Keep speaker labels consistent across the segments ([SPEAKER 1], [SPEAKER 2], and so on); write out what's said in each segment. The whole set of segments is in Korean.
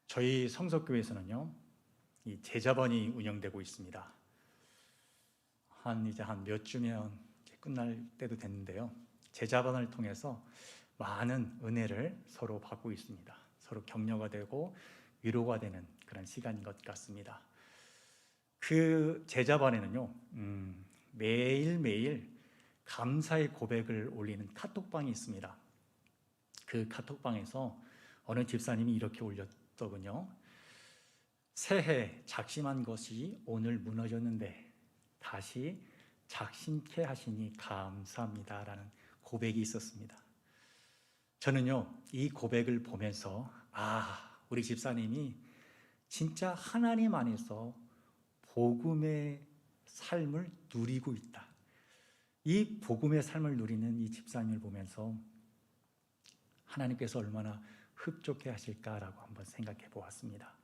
[SPEAKER 1] 저희 성서교회에서는요, 이 제자반이 운영되고 있습니다. 이제 한 몇 주면 끝날 때도 됐는데요. 제자반을 통해서 많은 은혜를 서로 받고 있습니다. 서로 격려가 되고 위로가 되는 그런 시간인 것 같습니다. 그 제자반에는요, 매일매일 감사의 고백을 올리는 카톡방이 있습니다. 그 카톡방에서 어느 집사님이 이렇게 올렸더군요. 새해 작심한 것이 오늘 무너졌는데 다시 작심케 하시니 감사합니다 라는 고백이 있었습니다. 저는요, 이 고백을 보면서 우리 집사님이 진짜 하나님 안에서 복음의 삶을 누리고 있다. 이 복음의 삶을 누리는 이 집사님을 보면서 하나님께서 얼마나 흡족해 하실까라고 한번 생각해 보았습니다.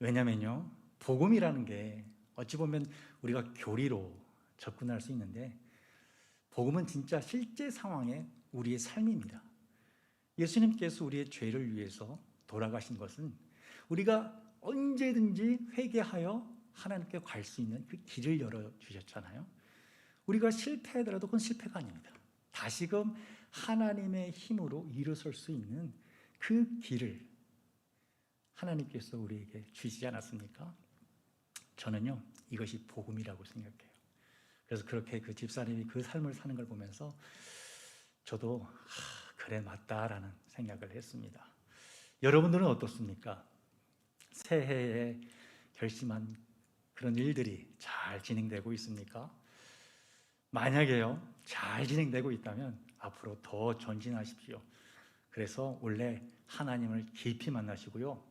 [SPEAKER 1] 왜냐면요, 복음이라는 게 어찌 보면 우리가 교리로 접근할 수 있는데 복음은 진짜 실제 상황의 우리의 삶입니다. 예수님께서 우리의 죄를 위해서 돌아가신 것은 우리가 언제든지 회개하여 하나님께 갈 수 있는 그 길을 열어주셨잖아요. 우리가 실패하더라도 그건 실패가 아닙니다. 다시금 하나님의 힘으로 일어설 수 있는 그 길을 하나님께서 우리에게 주시지 않았습니까? 저는요, 이것이 복음이라고 생각해요. 그래서 그렇게 그 집사님이 그 삶을 사는 걸 보면서 저도 그래 맞다라는 생각을 했습니다. 여러분들은 어떻습니까? 새해에 결심한 그런 일들이 잘 진행되고 있습니까? 만약에요, 잘 진행되고 있다면 앞으로 더 전진하십시오. 그래서 원래 하나님을 깊이 만나시고요.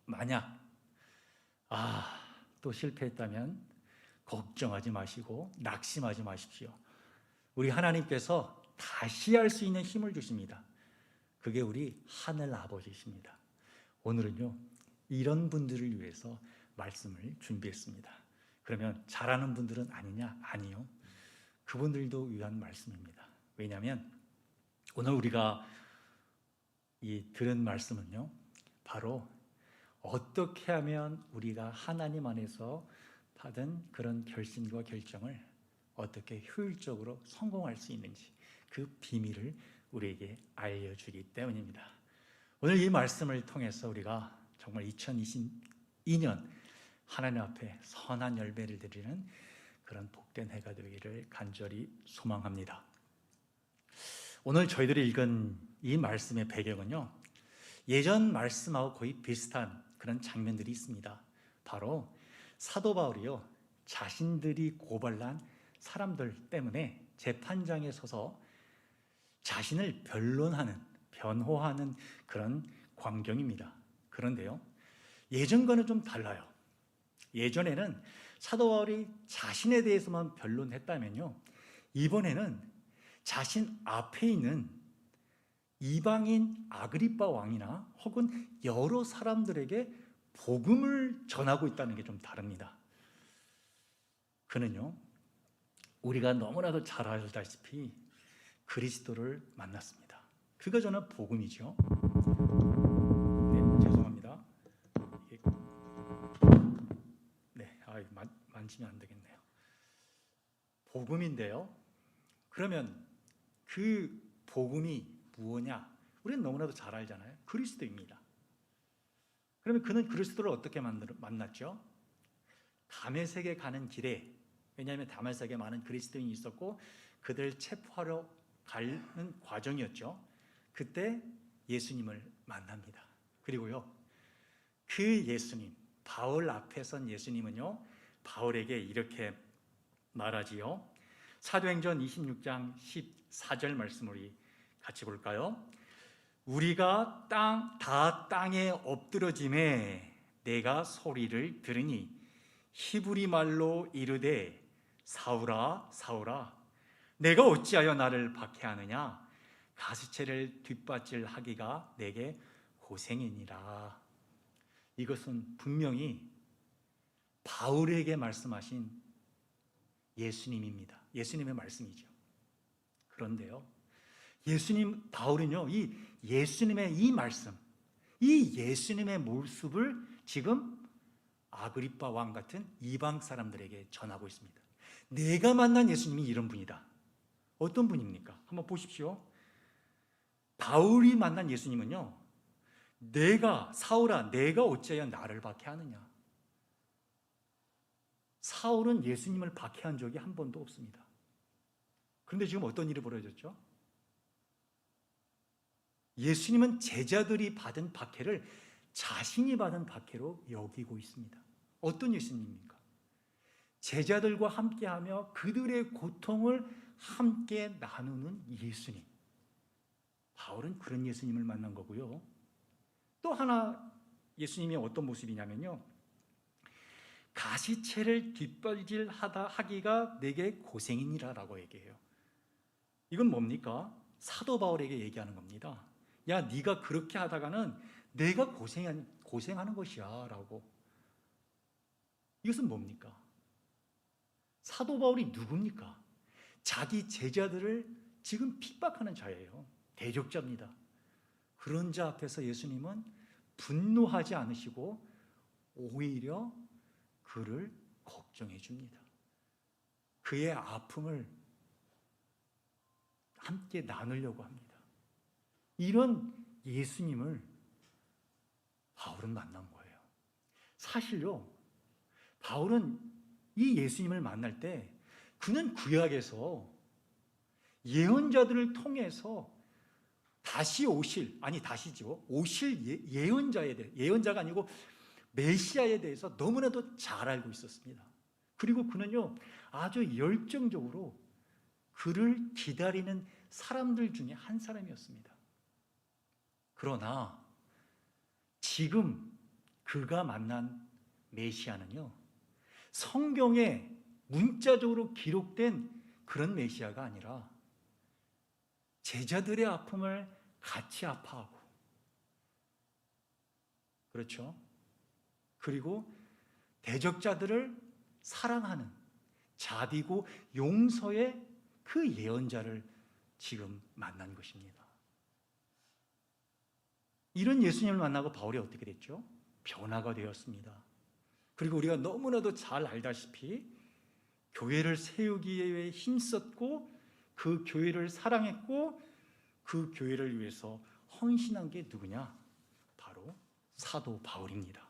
[SPEAKER 1] 만약 또 실패했다면 걱정하지 마시고 낙심하지 마십시오. 우리 하나님께서 다시 할 수 있는 힘을 주십니다. 그게 우리 하늘 아버지십니다. 오늘은요, 이런 분들을 위해서 말씀을 준비했습니다. 그러면 잘하는 분들은 아니냐? 아니요. 그분들도 위한 말씀입니다. 왜냐하면 오늘 우리가 들은 말씀은요, 바로 어떻게 하면 우리가 하나님 안에서 받은 그런 결심과 결정을 어떻게 효율적으로 성공할 수 있는지 그 비밀을 우리에게 알려주기 때문입니다. 오늘 이 말씀을 통해서 우리가 정말 2022년 하나님 앞에 선한 열매를 드리는 그런 복된 해가 되기를 간절히 소망합니다. 오늘 저희들이 읽은 이 말씀의 배경은요, 예전 말씀하고 거의 비슷한 그런 장면들이 있습니다. 바로 사도 바울이요, 자신들이 고발한 사람들 때문에 재판장에 서서 자신을 변호하는 그런 광경입니다. 그런데요, 예전과는 좀 달라요. 예전에는 사도 바울이 자신에 대해서만 변론했다면요, 이번에는 자신 앞에 있는 이방인 아그리빠 왕이나 혹은 여러 사람들에게 복음을 전하고 있다는 게 좀 다릅니다. 그는요, 우리가 너무나도 잘 알다시피 그리스도를 만났습니다. 그가 저는 복음이죠. 네, 죄송합니다. 만지면 안 되겠네요. 복음인데요, 그러면 그 복음이 무엇냐? 우리는 너무나도 잘 알잖아요. 그리스도입니다. 그러면 그는 그리스도를 어떻게 만났죠? 다메섹에 가는 길에, 왜냐하면 다메섹에 많은 그리스도인이 있었고 그들을 체포하러 가는 과정이었죠. 그때 예수님을 만납니다. 그리고요, 그 예수님, 바울 앞에 선 예수님은요, 바울에게 이렇게 말하지요. 사도행전 26장 14절 말씀을 우리 같이 볼까요? 우리가 다 땅에 엎드러짐에 내가 소리를 들으니 히브리 말로 이르되 사울아 사울아 내가 어찌하여 나를 박해하느냐? 가시체를 뒷받질하기가 내게 고생이니라. 이것은 분명히 바울에게 말씀하신 예수님입니다. 예수님의 말씀이죠. 그런데요, 바울은요, 이 예수님의 이 말씀, 이 예수님의 모습을 지금 아그리빠 왕 같은 이방 사람들에게 전하고 있습니다. 내가 만난 예수님이 이런 분이다. 어떤 분입니까? 한번 보십시오. 바울이 만난 예수님은요, 사울아, 내가 어찌하여 나를 박해하느냐? 사울은 예수님을 박해한 적이 한 번도 없습니다. 그런데 지금 어떤 일이 벌어졌죠? 예수님은 제자들이 받은 박해를 자신이 받은 박해로 여기고 있습니다. 어떤 예수님입니까? 제자들과 함께하며 그들의 고통을 함께 나누는 예수님. 바울은 그런 예수님을 만난 거고요. 또 하나 예수님이 어떤 모습이냐면요, 가시채를 뒷발질하기가 내게 고생이니라라고 얘기해요. 이건 뭡니까? 사도 바울에게 얘기하는 겁니다. 야, 네가 그렇게 하다가는 내가 고생하는 것이야 라고. 이것은 뭡니까? 사도 바울이 누굽니까? 자기 제자들을 지금 핍박하는 자예요. 대적자입니다. 그런 자 앞에서 예수님은 분노하지 않으시고 오히려 그를 걱정해 줍니다. 그의 아픔을 함께 나누려고 합니다. 이런 예수님을 바울은 만난 거예요. 사실요, 바울은 이 예수님을 만날 때 그는 구약에서 예언자들을 통해서 오실 예언자가 아니고 메시아에 대해서 너무나도 잘 알고 있었습니다. 그리고 그는요, 아주 열정적으로 그를 기다리는 사람들 중에 한 사람이었습니다. 그러나 지금 그가 만난 메시아는요, 성경에 문자적으로 기록된 그런 메시아가 아니라 제자들의 아픔을 같이 아파하고, 그렇죠? 그리고 대적자들을 사랑하는 자비고 용서의 그 예언자를 지금 만난 것입니다. 이런 예수님을 만나고 바울이 어떻게 됐죠? 변화가 되었습니다. 그리고 우리가 너무나도 잘 알다시피 교회를 세우기 위해 힘썼고 그 교회를 사랑했고 그 교회를 위해서 헌신한 게 누구냐? 바로 사도 바울입니다.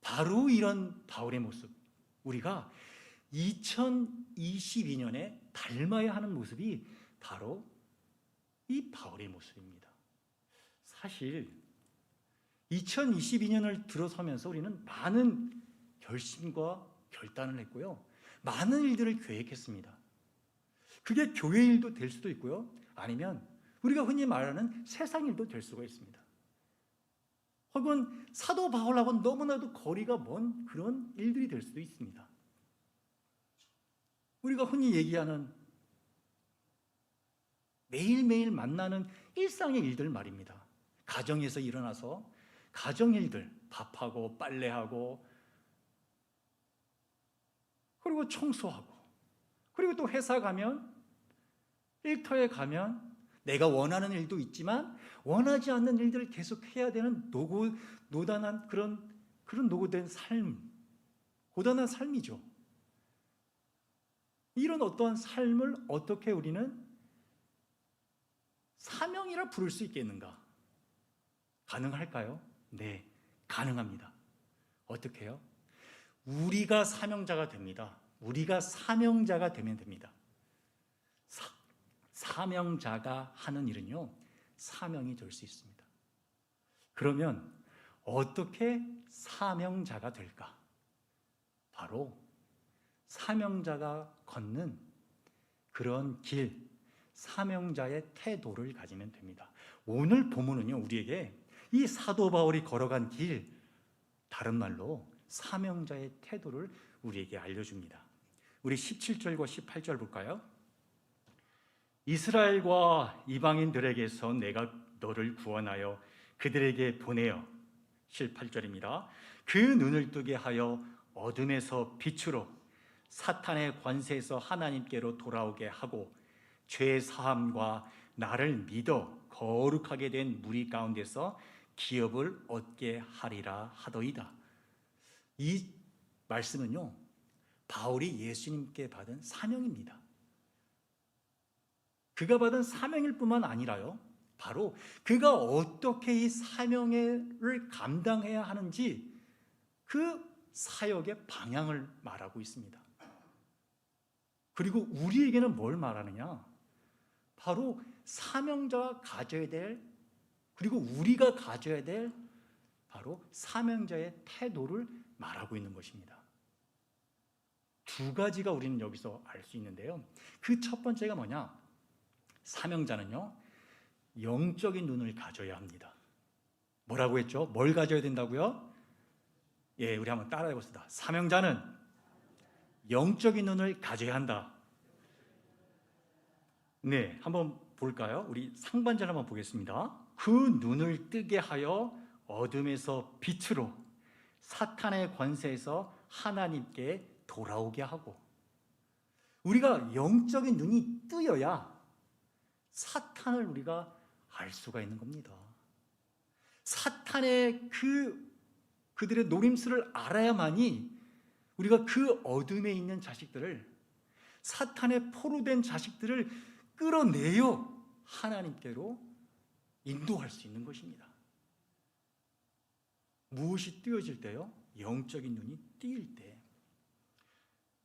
[SPEAKER 1] 바로 이런 바울의 모습, 우리가 2022년에 닮아야 하는 모습이 바로 이 바울의 모습입니다. 사실 2022년을 들어서면서 우리는 많은 결심과 결단을 했고요, 많은 일들을 계획했습니다. 그게 교회 일도 될 수도 있고요, 아니면 우리가 흔히 말하는 세상 일도 될 수가 있습니다. 혹은 사도 바울하고는 너무나도 거리가 먼 그런 일들이 될 수도 있습니다. 우리가 흔히 얘기하는 매일매일 만나는 일상의 일들 말입니다. 가정에서 일어나서 가정 일들, 밥하고 빨래하고 그리고 청소하고, 그리고 또 회사 가면, 일터에 가면 내가 원하는 일도 있지만 원하지 않는 일들을 계속 해야 되는 노단한 그런 노고된 삶, 고단한 삶이죠. 이런 어떠한 삶을 어떻게 우리는 사명이라 부를 수 있겠는가? 가능할까요? 네, 가능합니다. 어떻게 해요? 우리가 사명자가 됩니다. 우리가 사명자가 되면 됩니다. 사명자가 하는 일은요, 사명이 될 수 있습니다. 그러면 어떻게 사명자가 될까? 바로 사명자가 걷는 그런 길, 사명자의 태도를 가지면 됩니다. 오늘 본문은요, 우리에게 이 사도 바울이 걸어간 길, 다른 말로 사명자의 태도를 우리에게 알려줍니다. 우리 17절과 18절 볼까요? 이스라엘과 이방인들에게서 내가 너를 구원하여 그들에게 보내어, 18절입니다. 그 눈을 뜨게 하여 어둠에서 빛으로, 사탄의 관세에서 하나님께로 돌아오게 하고, 죄 사함과 나를 믿어 거룩하게 된 무리 가운데서 기업을 얻게 하리라 하더이다. 이 말씀은요, 바울이 예수님께 받은 사명입니다. 그가 받은 사명일 뿐만 아니라요, 바로 그가 어떻게 이 사명을 감당해야 하는지 그 사역의 방향을 말하고 있습니다. 그리고 우리에게는 뭘 말하느냐? 바로 사명자가 가져야 될, 그리고 우리가 가져야 될 바로 사명자의 태도를 말하고 있는 것입니다. 두 가지가 우리는 여기서 알 수 있는데요. 그 첫 번째가 뭐냐? 사명자는요, 영적인 눈을 가져야 합니다. 뭐라고 했죠? 뭘 가져야 된다고요? 예, 우리 한번 따라해 봅시다. 사명자는 영적인 눈을 가져야 한다. 네, 한번 볼까요? 우리 상반절 한번 보겠습니다. 그 눈을 뜨게 하여 어둠에서 빛으로, 사탄의 권세에서 하나님께 돌아오게 하고, 우리가 영적인 눈이 뜨여야 사탄을 우리가 알 수가 있는 겁니다. 사탄의 그들의 노림수를 알아야만이 우리가 그 어둠에 있는 자식들을, 사탄의 포로된 자식들을 끌어내어 하나님께로 인도할 수 있는 것입니다. 무엇이 뜨여질 때요? 영적인 눈이 띄일 때.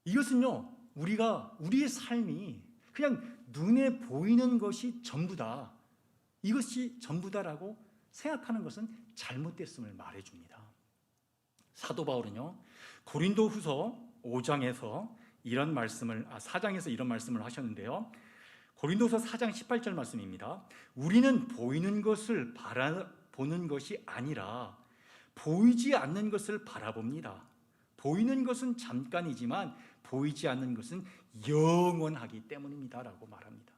[SPEAKER 1] 이것은요, 우리의 삶이 그냥 눈에 보이는 것이 전부다, 이것이 전부다라고 생각하는 것은 잘못됐음을 말해줍니다. 사도 바울은요, 고린도후서 5장에서 이런 말씀을, 4장에서 이런 말씀을 하셨는데요. 고린도서 4장 18절 말씀입니다. 우리는 보이는 것을 바라보는 것이 아니라 보이지 않는 것을 바라봅니다. 보이는 것은 잠깐이지만 보이지 않는 것은 영원하기 때문입니다 라고 말합니다.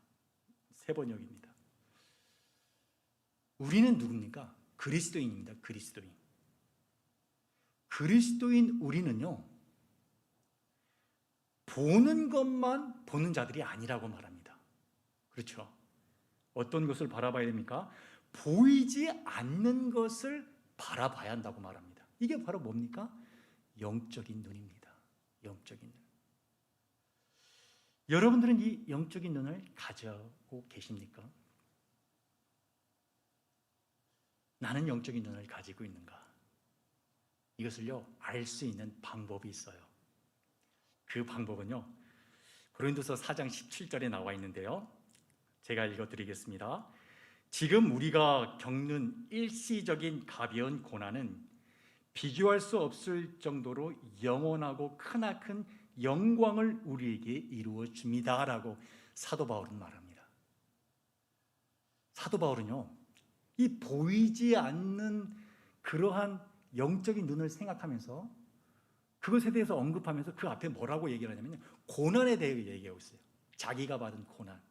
[SPEAKER 1] 세 번역입니다. 우리는 누굽니까? 그리스도인입니다. 그리스도인 우리는요, 보는 것만 보는 자들이 아니라고 말합니다. 그렇죠? 어떤 것을 바라봐야 됩니까? 보이지 않는 것을 바라봐야 한다고 말합니다. 이게 바로 뭡니까? 영적인 눈입니다. 영적인 눈. 여러분들은 이 영적인 눈을 가지고 계십니까? 나는 영적인 눈을 가지고 있는가? 이것을요, 알 수 있는 방법이 있어요. 그 방법은요, 고린도서 4장 17절에 나와 있는데요, 제가 읽어드리겠습니다. 지금 우리가 겪는 일시적인 가벼운 고난은 비교할 수 없을 정도로 영원하고 크나큰 영광을 우리에게 이루어 줍니다 라고 사도 바울은 말합니다. 사도 바울은요, 이 보이지 않는 그러한 영적인 눈을 생각하면서 그것에 대해서 언급하면서 그 앞에 뭐라고 얘기를 하냐면요, 고난에 대해 얘기하고 있어요. 자기가 받은 고난.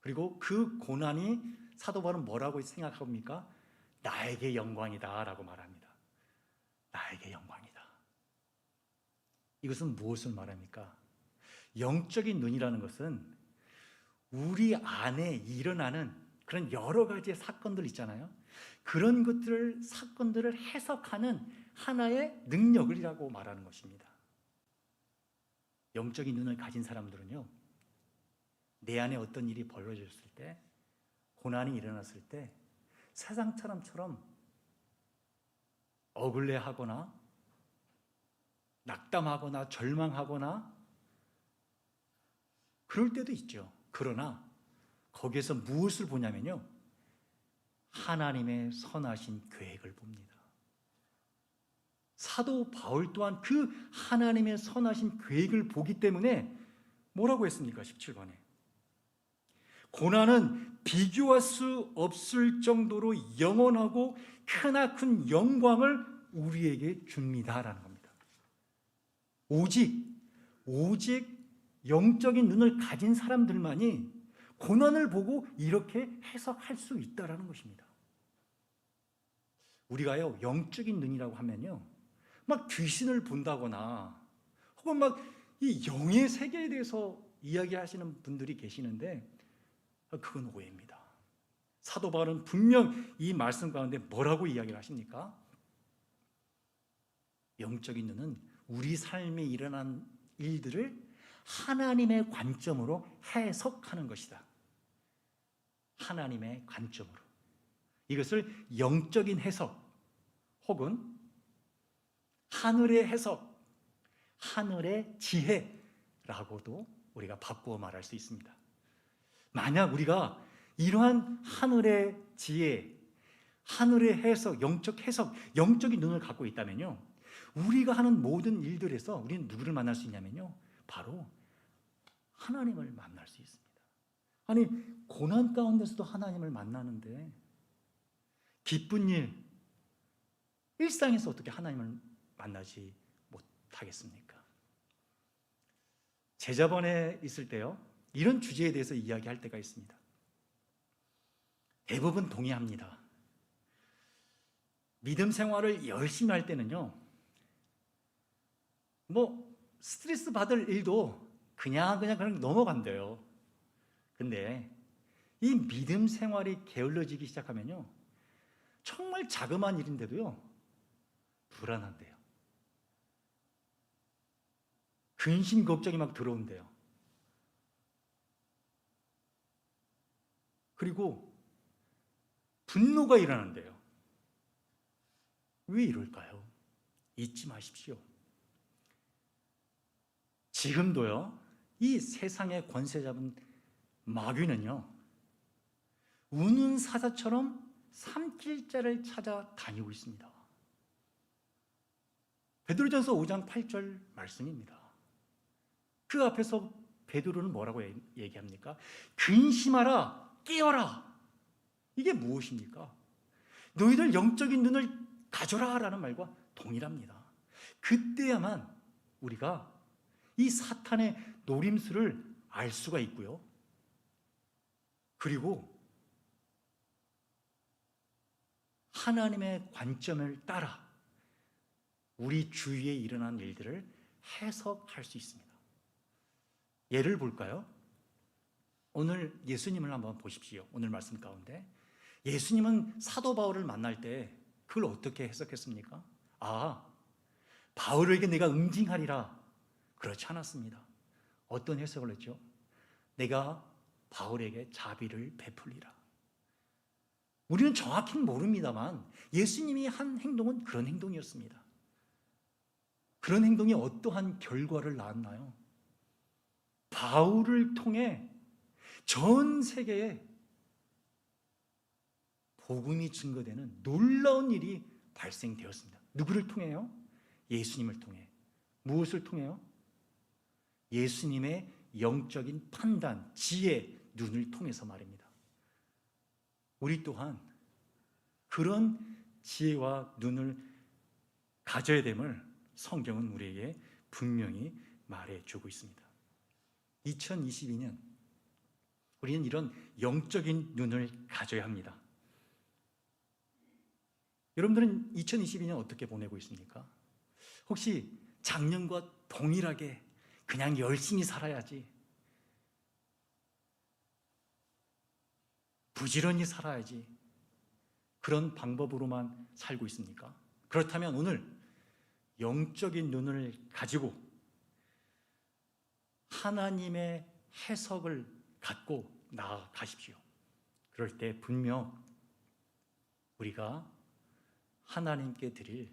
[SPEAKER 1] 그리고 그 고난이 사도 바울은 뭐라고 생각합니까? 나에게 영광이다 라고 말합니다. 나에게 영광이다. 이것은 무엇을 말합니까? 영적인 눈이라는 것은 우리 안에 일어나는 그런 여러 가지의 사건들 있잖아요. 그런 것들을, 사건들을 해석하는 하나의 능력이라고 말하는 것입니다. 영적인 눈을 가진 사람들은요, 내 안에 어떤 일이 벌어졌을 때, 고난이 일어났을 때 세상 사람처럼 억울해하거나 낙담하거나 절망하거나 그럴 때도 있죠. 그러나 거기에서 무엇을 보냐면요, 하나님의 선하신 계획을 봅니다. 사도 바울 또한 그 하나님의 선하신 계획을 보기 때문에 뭐라고 했습니까? 17번에 고난은 비교할 수 없을 정도로 영원하고 크나큰 영광을 우리에게 줍니다라는 겁니다. 오직 영적인 눈을 가진 사람들만이 고난을 보고 이렇게 해석할 수 있다라는 것입니다. 우리가요, 영적인 눈이라고 하면요, 막 귀신을 본다거나 혹은 막 이 영의 세계에 대해서 이야기하시는 분들이 계시는데 그건 오해입니다. 사도 바울은 분명 이 말씀 가운데 뭐라고 이야기를 하십니까? 영적인 눈은 우리 삶에 일어난 일들을 하나님의 관점으로 해석하는 것이다. 하나님의 관점으로. 이것을 영적인 해석 혹은 하늘의 해석, 하늘의 지혜라고도 우리가 바꾸어 말할 수 있습니다. 만약 우리가 이러한 하늘의 지혜, 하늘의 해석, 영적인 눈을 갖고 있다면요, 우리가 하는 모든 일들에서 우리는 누구를 만날 수 있냐면요, 바로 하나님을 만날 수 있습니다. 아니, 고난 가운데서도 하나님을 만나는데 기쁜 일, 일상에서 어떻게 하나님을 만나지 못하겠습니까? 제자반에 있을 때요, 이런 주제에 대해서 이야기할 때가 있습니다. 대부분 동의합니다. 믿음 생활을 열심히 할 때는요, 스트레스 받을 일도 그냥 넘어간대요. 근데 이 믿음 생활이 게을러지기 시작하면요, 정말 자그마한 일인데도요, 불안한데요. 근심 걱정이 막 들어온대요. 그리고 분노가 일어난대요. 왜 이럴까요? 잊지 마십시오. 지금도요, 이 세상의 권세 잡은 마귀는요, 우는 사자처럼 삼킬자를 찾아 다니고 있습니다. 베드로전서 5장 8절 말씀입니다. 그 앞에서 베드로는 뭐라고 얘기합니까? 근심하라, 깨어라. 이게 무엇입니까? 너희들 영적인 눈을 가져라 라는 말과 동일합니다. 그때야만 우리가 이 사탄의 노림수를 알 수가 있고요, 그리고 하나님의 관점을 따라 우리 주위에 일어난 일들을 해석할 수 있습니다. 예를 볼까요? 오늘 예수님을 한번 보십시오. 오늘 말씀 가운데 예수님은 사도 바울을 만날 때 그걸 어떻게 해석했습니까? 바울에게 내가 응징하리라. 그렇지 않았습니다. 어떤 해석을 했죠? 내가 바울에게 자비를 베풀리라. 우리는 정확히는 모릅니다만 예수님이 한 행동은 그런 행동이었습니다. 그런 행동이 어떠한 결과를 낳았나요? 바울을 통해 전 세계에 복음이 증거되는 놀라운 일이 발생되었습니다. 누구를 통해요? 예수님을 통해. 무엇을 통해요? 예수님의 영적인 판단, 지혜, 눈을 통해서 말입니다. 우리 또한 그런 지혜와 눈을 가져야 됨을 성경은 우리에게 분명히 말해주고 있습니다. 2022년 우리는 이런 영적인 눈을 가져야 합니다. 여러분들은 2022년 어떻게 보내고 있습니까? 혹시 작년과 동일하게 그냥 열심히 살아야지, 부지런히 살아야지, 그런 방법으로만 살고 있습니까? 그렇다면 오늘 영적인 눈을 가지고 하나님의 해석을 갖고 나아가십시오. 그럴 때 분명 우리가 하나님께 드릴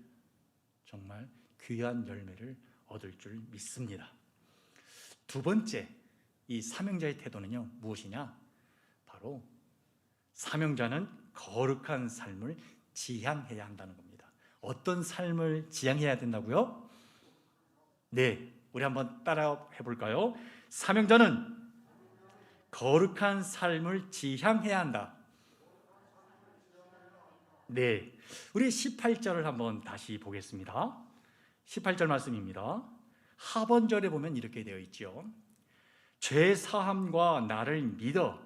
[SPEAKER 1] 정말 귀한 열매를 얻을 줄 믿습니다. 두 번째, 이 사명자의 태도는요, 무엇이냐? 바로 사명자는 거룩한 삶을 지향해야 한다는 겁니다. 어떤 삶을 지향해야 된다고요? 네, 우리 한번 따라 해볼까요? 사명자는 거룩한 삶을 지향해야 한다. 네, 우리 18절을 한번 다시 보겠습니다. 18절 말씀입니다. 하번절에 보면 이렇게 되어 있죠. 죄 사함과 나를 믿어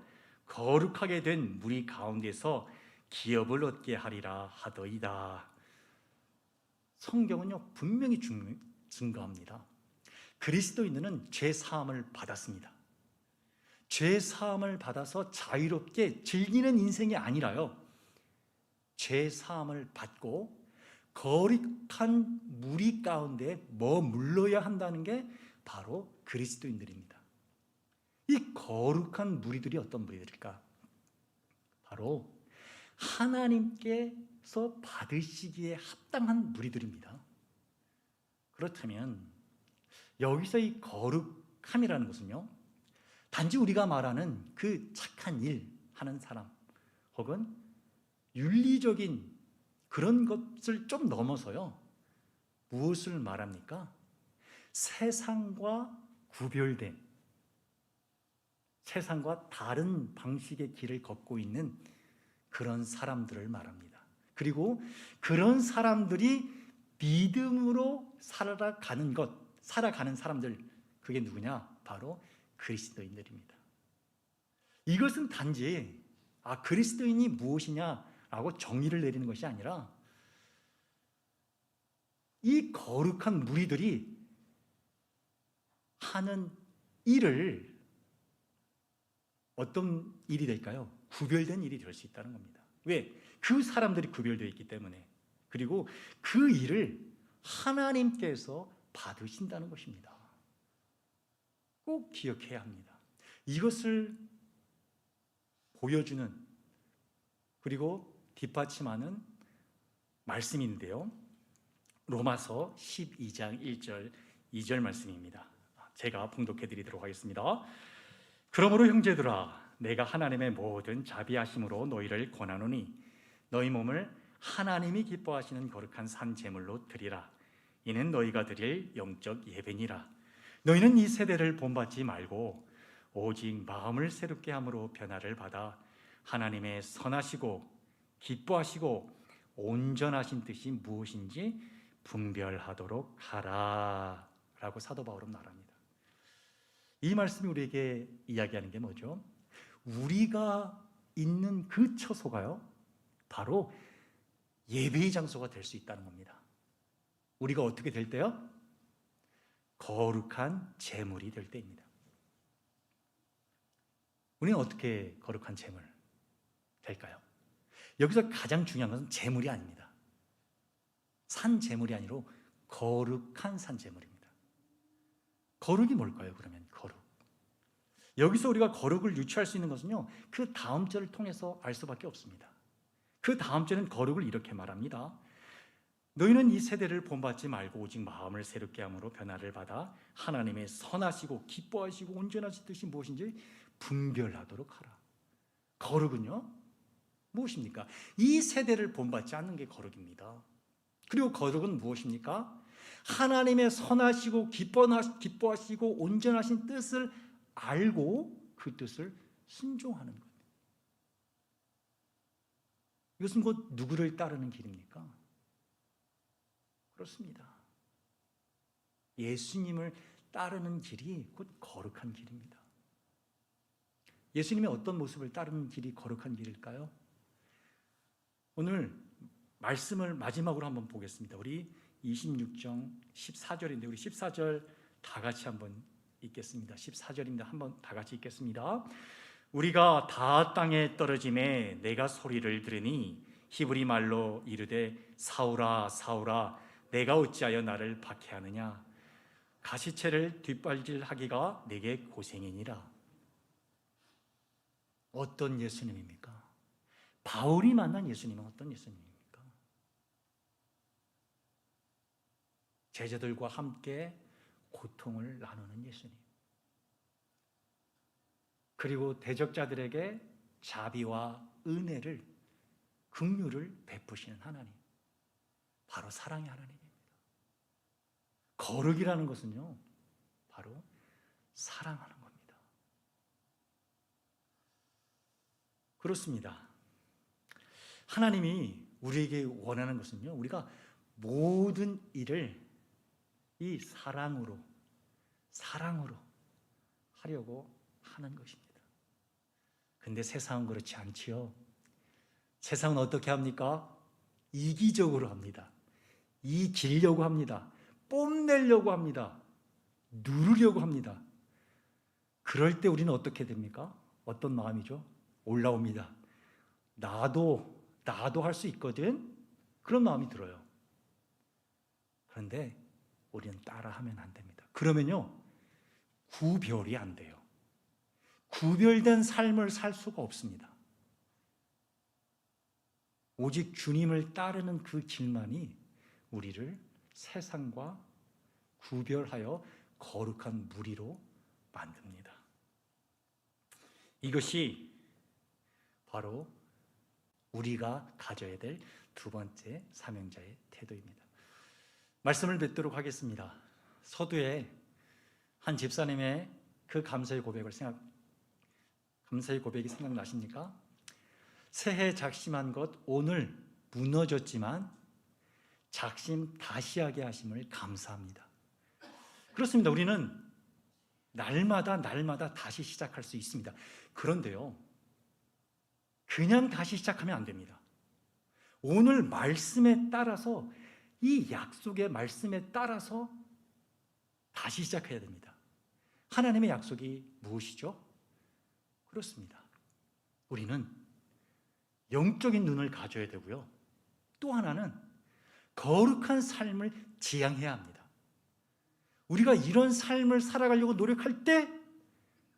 [SPEAKER 1] 거룩하게 된 무리 가운데서 기업을 얻게 하리라 하더이다. 성경은요, 분명히 증거합니다. 그리스도인은 죄 사함을 받았습니다. 죄 사함을 받아서 자유롭게 즐기는 인생이 아니라요, 죄 사함을 받고 거룩한 무리 가운데 머물러야 한다는 게 바로 그리스도인들입니다. 이 거룩한 무리들이 어떤 무리들일까? 바로 하나님께서 받으시기에 합당한 무리들입니다. 그렇다면 여기서 이 거룩함이라는 것은요, 단지 우리가 말하는 그 착한 일 하는 사람 혹은 윤리적인 그런 것을 좀 넘어서요, 무엇을 말합니까? 세상과 구별된, 세상과 다른 방식의 길을 걷고 있는 그런 사람들을 말합니다. 그리고 그런 사람들이 믿음으로 살아가는 사람들, 그게 누구냐? 바로 그리스도인들입니다. 이것은 단지 그리스도인이 무엇이냐라고 정의를 내리는 것이 아니라, 이 거룩한 무리들이 하는 일을 어떤 일이 될까요? 구별된 일이 될 수 있다는 겁니다. 왜? 그 사람들이 구별되어 있기 때문에. 그리고 그 일을 하나님께서 받으신다는 것입니다. 꼭 기억해야 합니다. 이것을 보여주는, 그리고 뒷받침하는 말씀인데요, 로마서 12장 1절 2절 말씀입니다. 제가 봉독해 드리도록 하겠습니다. 그러므로 형제들아, 내가 하나님의 모든 자비하심으로 너희를 권하노니 너희 몸을 하나님이 기뻐하시는 거룩한 산 제물로 드리라. 이는 너희가 드릴 영적 예배니라. 너희는 이 세대를 본받지 말고 오직 마음을 새롭게 함으로 변화를 받아 하나님의 선하시고 기뻐하시고 온전하신 뜻이 무엇인지 분별하도록 하라 라고 사도 바울은 말합니다. 이 말씀이 우리에게 이야기하는 게 뭐죠? 우리가 있는 그 처소가요, 바로 예배의 장소가 될 수 있다는 겁니다. 우리가 어떻게 될 때요? 거룩한 제물이 될 때입니다. 우리는 어떻게 거룩한 제물 될까요? 여기서 가장 중요한 것은 제물이 아닙니다. 산 제물이 아니라 거룩한 산 제물입니다. 거룩이 뭘까요? 그러면 거룩. 여기서 우리가 거룩을 유추할 수 있는 것은요, 그 다음 절을 통해서 알 수밖에 없습니다. 그 다음 절은 거룩을 이렇게 말합니다. 너희는 이 세대를 본받지 말고 오직 마음을 새롭게 함으로 변화를 받아 하나님의 선하시고 기뻐하시고 온전하신 뜻이 무엇인지 분별하도록 하라. 거룩은요, 무엇입니까? 이 세대를 본받지 않는 게 거룩입니다. 그리고 거룩은 무엇입니까? 하나님의 선하시고 기뻐하시고 온전하신 뜻을 알고 그 뜻을 순종하는 것. 이것은 곧 누구를 따르는 길입니까? 그렇습니다. 예수님을 따르는 길이 곧 거룩한 길입니다. 예수님의 어떤 모습을 따르는 길이 거룩한 길일까요? 오늘 말씀을 마지막으로 한번 보겠습니다. 우리 26장 14절인데 우리 14절 다 같이 한번 읽겠습니다. 14절입니다. 한번 다 같이 읽겠습니다. 우리가 다 땅에 떨어짐에 내가 소리를 들으니 히브리 말로 이르되 사울아 사울아 내가 어찌하여 나를 박해하느냐 가시채를 뒷발질하기가 내게 고생이니라. 어떤 예수님입니까? 바울이 만난 예수님은 어떤 예수님입니까? 제자들과 함께 고통을 나누는 예수님, 그리고 대적자들에게 자비와 은혜를, 긍휼을 베푸시는 하나님, 바로 사랑의 하나님입니다. 거룩이라는 것은요, 바로 사랑하는 겁니다. 그렇습니다. 하나님이 우리에게 원하는 것은요, 우리가 모든 일을 이 사랑으로 하려고 하는 것입니다. 근데 세상은 그렇지 않지요. 세상은 어떻게 합니까? 이기적으로 합니다. 이기려고 합니다. 뽐내려고 합니다. 누르려고 합니다. 그럴 때 우리는 어떻게 됩니까? 어떤 마음이죠? 올라옵니다. 나도 할 수 있거든. 그런 마음이 들어요. 그런데 우리는 따라하면 안 됩니다. 그러면요, 구별이 안 돼요. 구별된 삶을 살 수가 없습니다. 오직 주님을 따르는 그 길만이 우리를 세상과 구별하여 거룩한 무리로 만듭니다. 이것이 바로 우리가 가져야 될 두 번째 사명자의 태도입니다. 말씀을 뵙도록 하겠습니다. 서두에 한 집사님의 그 감사의 고백이 생각나십니까? 새해 작심한 것 오늘 무너졌지만 작심 다시 하게 하심을 감사합니다. 그렇습니다. 우리는 날마다 다시 시작할 수 있습니다. 그런데요, 그냥 다시 시작하면 안 됩니다. 오늘 말씀에 따라서, 이 약속의 말씀에 따라서 다시 시작해야 됩니다. 하나님의 약속이 무엇이죠? 그렇습니다. 우리는 영적인 눈을 가져야 되고요, 또 하나는 거룩한 삶을 지향해야 합니다. 우리가 이런 삶을 살아가려고 노력할 때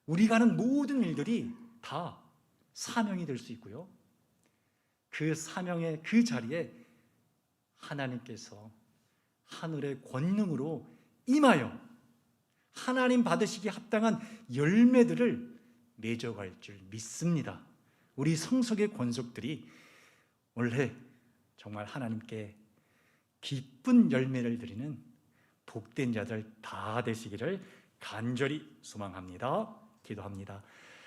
[SPEAKER 1] 우리가 하는 모든 일들이 다 사명이 될 수 있고요, 그 사명의 그 자리에 하나님께서 하늘의 권능으로 임하여 하나님 받으시기에 합당한 열매들을 맺어갈 줄 믿습니다. 우리 성석의 권속들이 원래 정말 하나님께 기쁜 열매를 드리는 복된 자들 다 되시기를 간절히 소망합니다. 기도합니다.